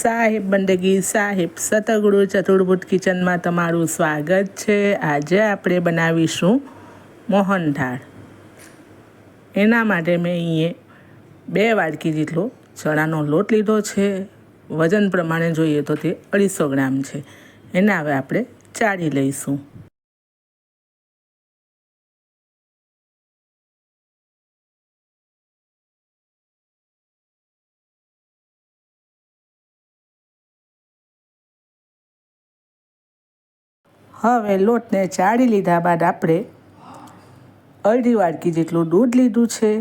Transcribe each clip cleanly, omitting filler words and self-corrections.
સાહેબ બંદગી સાહેબ સતગુરુ ચતુર્ભુજ કિચનમાં તમારું સ્વાગત છે। આજે આપણે બનાવીશું મોહનથાળ। એના માટે મેં અહીંયા 2 વાટકી જેટલો ચણાનો લોટ લીધો છે। વજન પ્રમાણે જોઈએ તો તે 250 ગ્રામ છે। એને હવે આપણે ચાળી લઈશું। હવે લોટને ચાળી લીધા બાદ આપણે અડધી વાટકી જેટલું દૂધ લીધું છે।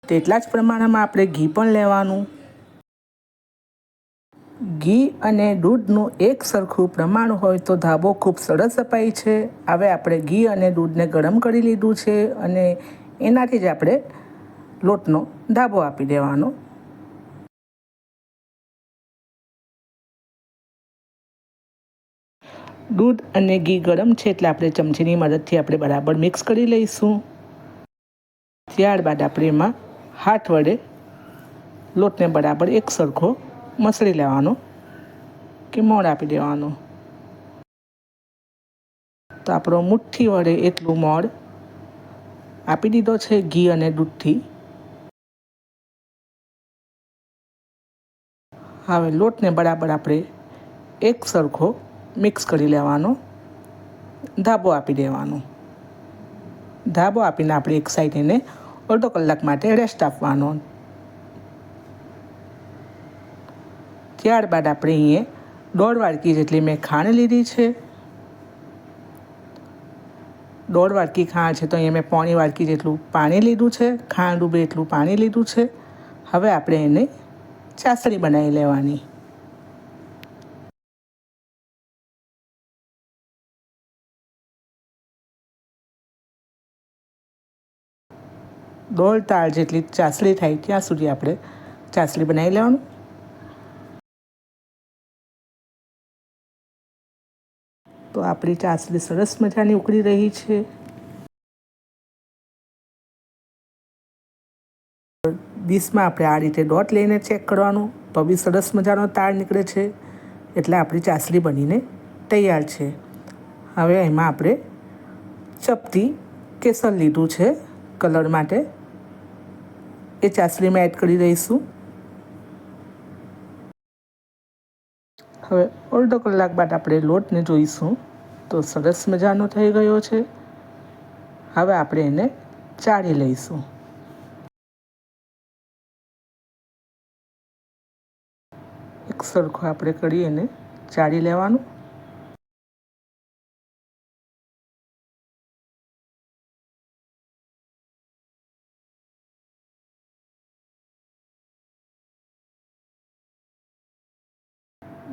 તેટલા જ પ્રમાણમાં આપણે ઘી પણ લેવાનું। ઘી અને દૂધનું એક સરખું પ્રમાણ હોય તો ધાબો ખૂબ સરસ અપાય છે। હવે આપણે ઘી અને દૂધને ગરમ કરી લીધું છે અને એનાથી જ આપણે લોટનો ધાબો આપી દેવાનો। દૂધ અને ઘી ગરમ છે એટલે આપણે ચમચીની મદદથી આપણે બરાબર મિક્સ કરી લઈશું। ત્યારબાદ આપણે એમાં હાથ વડે લોટને બરાબર એક સરખો મસળી લેવાનો કે મોણ આપી દેવાનો। તો આપણો મુઠ્ઠી વડે એટલું મોણ આપી દીધો છે ઘી અને દૂધથી। હવે લોટને બરાબર આપણે એક સરખો મિક્સ કરી લેવાનો, ધાબો આપી દેવાનો। ધાબો આપીને આપણે એક સાઈડ એને અડધો કલાક માટે રેસ્ટ આપવાનો। ત્યારબાદ આપણે અહીંયા 1.5 વાટકી જેટલી મેં ખાંડ લીધી છે। 1.5 વાટકી ખાંડ છે તો અહીંયા મેં 1.25 વાટકી જેટલું પાણી લીધું છે। ખાંડ ડૂબે એટલું પાણી લીધું છે। હવે આપણે એને ચાસણી બનાવી લેવાની। દોઢ તાળ જેટલી ચાસણી થાય ત્યાં સુધી આપણે ચાસણી બનાવી લેવાનું। તો આપણી ચાસણી સરસ મજાની ઉકળી રહી છે। ડીશમાં આપણે આ રીતે ડોટ લઈને ચેક કરવાનું તો બી સરસ મજાનો તાળ નીકળે છે એટલે આપણી ચાસણી બનીને તૈયાર છે। હવે એમાં આપણે ચપટી કેસર લીધું છે કલર માટે, એ ચાસણીમાં એડ કરી દઈશું। હવે અડધો કલાક બાદ આપણે લોટને જોઈશું તો સરસ મજાનો થઈ ગયો છે। હવે આપણે એને ચાળી લઈશું। એક સરખો આપણે કરી એને ચાળી લેવાનું।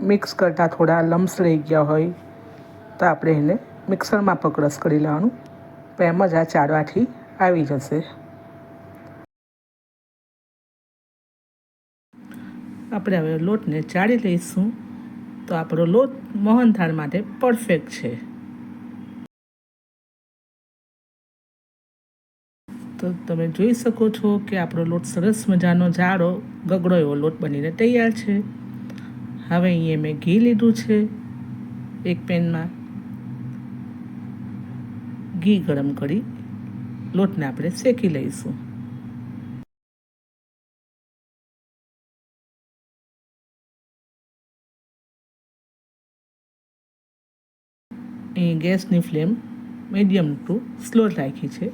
મિક્સ કરતાં થોડા લમ્સ રહી ગયા હોય તો આપણે એને મિક્સરમાં પણ ક્રશ કરી લેવાનું, તો એમ જ આ ચાળવાથી આવી જશે। આપણે હવે લોટને ચાળી લઈશું તો આપણો લોટ મોહનથાળ માટે પરફેક્ટ છે। તો તમે જોઈ શકો છો કે આપણો લોટ સરસ મજાનો જાડો ગગડો એવો લોટ બનીને તૈયાર છે। હવે અહીંયા મેં ઘી લીધું છે એક પેનમાં। ઘી ગરમ કરી લોટને આપણે શેકી લઈશું। અહીં ગેસની ફ્લેમ મીડિયમ ટુ સ્લો રાખી છે।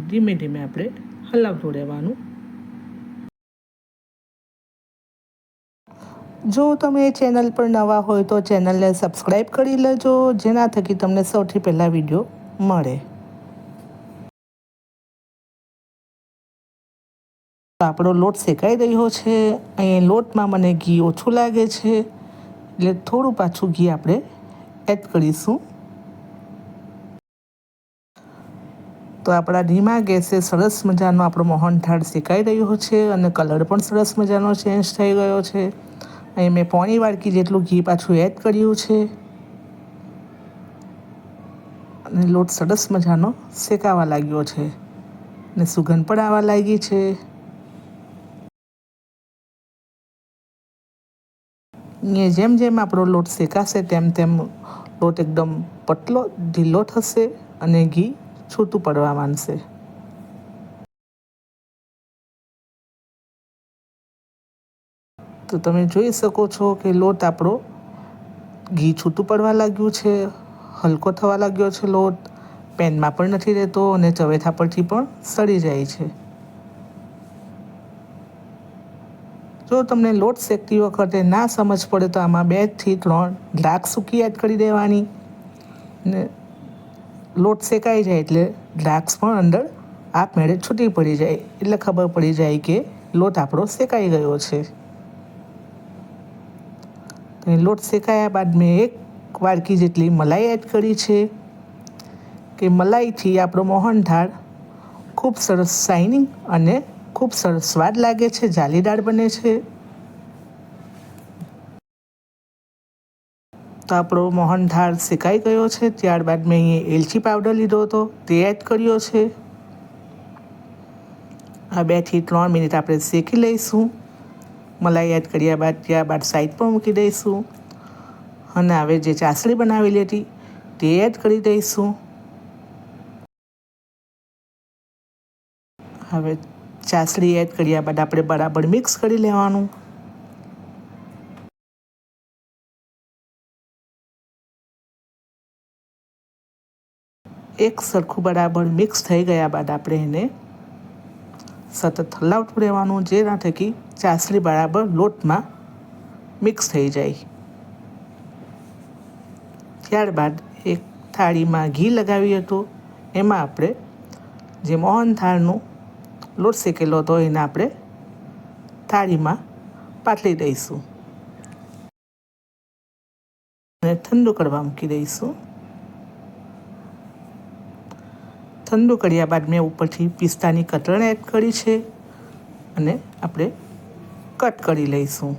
ધીમે ધીમે આપણે હલાવતું રહેવાનું। જો તમે ચેનલ પર નવા હોય તો ચેનલને સબસ્ક્રાઈબ કરી લેજો, જેના થકી તમને સૌથી પહેલાં વિડીયો મળે। આપણો લોટ શેકાઈ રહ્યો છે। અહીં લોટમાં મને ઘી ઓછું લાગે છે એટલે થોડું પાછું ઘી આપણે એડ કરીશું। તો આપણા ધીમા ગેસે સરસ મજાનો આપણો મોહનથાળ શેકાઈ રહ્યો છે અને કલર પણ સરસ મજાનો ચેન્જ થઈ ગયો છે। અહીં મેં 1.25 વાટકી જેટલું ઘી પાછું એડ કર્યું છે અને લોટ સરસ મજાનો શેકાવા લાગ્યો છે। ને સુગંધ પણ આવવા લાગી છે. ને જેમ જેમ આપણો લોટ શેકાશે તેમ તેમ લોટ એકદમ પતલો ઢીલો થશે અને ઘી છૂટું પડવા માંડશે. તો તમે જોઈ શકો છો કે લોટ આપણો ઘી છૂટું પડવા લાગ્યું છે, હલકો થવા લાગ્યો છે લોટ. પેનમાં પણ નથી રહેતો અને ચવેથા પરથી પણ સડી જાય છે. જો તમને લોટ શેકતી વખતે ના સમજ પડે તો આમાં 2 થી 3 દ્રાક્ષ સૂકી એડ કરી દેવાની. ને લોટ શેકાઈ જાય એટલે દ્રાક્ષ પણ અંદર આપમેળે છૂટી પડી જાય એટલે ખબર પડી જાય કે લોટ આપણો શેકાઈ ગયો છે. લોટ શેકાયા બાદ મેં 1 વાડકી જેટલી મલાઈ એડ કરી છે કે મલાઈથી આપણો મોહનથાળ ખૂબ સરસ શાઇનિંગ અને ખૂબ સરસ સ્વાદ લાગે છે, જાલીદાર બને છે. તો આપણો મોહનથાળ શેકાઈ ગયો છે. ત્યારબાદ મેં અહીંયા એલચી પાવડર લીધો હતો તે એડ કર્યો છે. આ 2 થી 3 મિનિટ આપણે શેકી લઈશું. મલાઈ એડ કર્યા બાદ ત્યારબાદ સાઈડ પર મૂકી દઈશું અને હવે જે ચાસણી બનાવેલી હતી તે એડ કરી દઈશું. હવે ચાસણી એડ કર્યા બાદ આપણે બરાબર મિક્સ કરી લેવાનું. એક સરખું બરાબર મિક્સ થઈ ગયા બાદ આપણે એને સતત હલાવતું રહેવાનું, જેના થકી ચાસણી બરાબર લોટમાં મિક્સ થઈ જાય. ત્યારબાદ એક થાળીમાં ઘી લગાવ્યું હતું, એમાં આપણે જે મોહનથાળનો લોટ શેકેલો હતો એને આપણે થાળીમાં પાથરી દઈશું અને ઠંડુ કરવા મૂકી દઈશું. ઠંડુ કર્યા બાદ મેં ઉપરથી પિસ્તાની કતરણ એડ કરી છે અને આપણે કટ કરી લઈશું.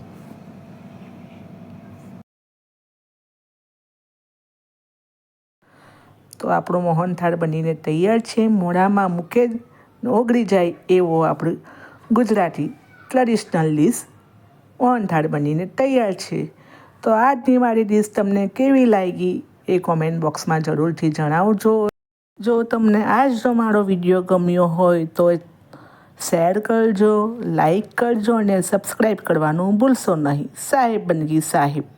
તો આપણો મોહનથાળ બનીને તૈયાર છે. મોઢામાં મૂકે ઓગળી જાય એવો આપણું ગુજરાતી ટ્રેડિશનલ ડીશ મોહનથાળ બનીને તૈયાર છે. તો આજની મારી ડીશ તમને કેવી લાગી એ કોમેન્ટ બોક્સમાં જરૂરથી જણાવજો. જો તમને આજનો મારો વિડીયો ગમ્યો હોય તો શેર કરજો, લાઈક કરજો અને સબસ્ક્રાઈબ કરવાનું ભૂલશો નહીં. સાહેબ બનગી સાહેબ.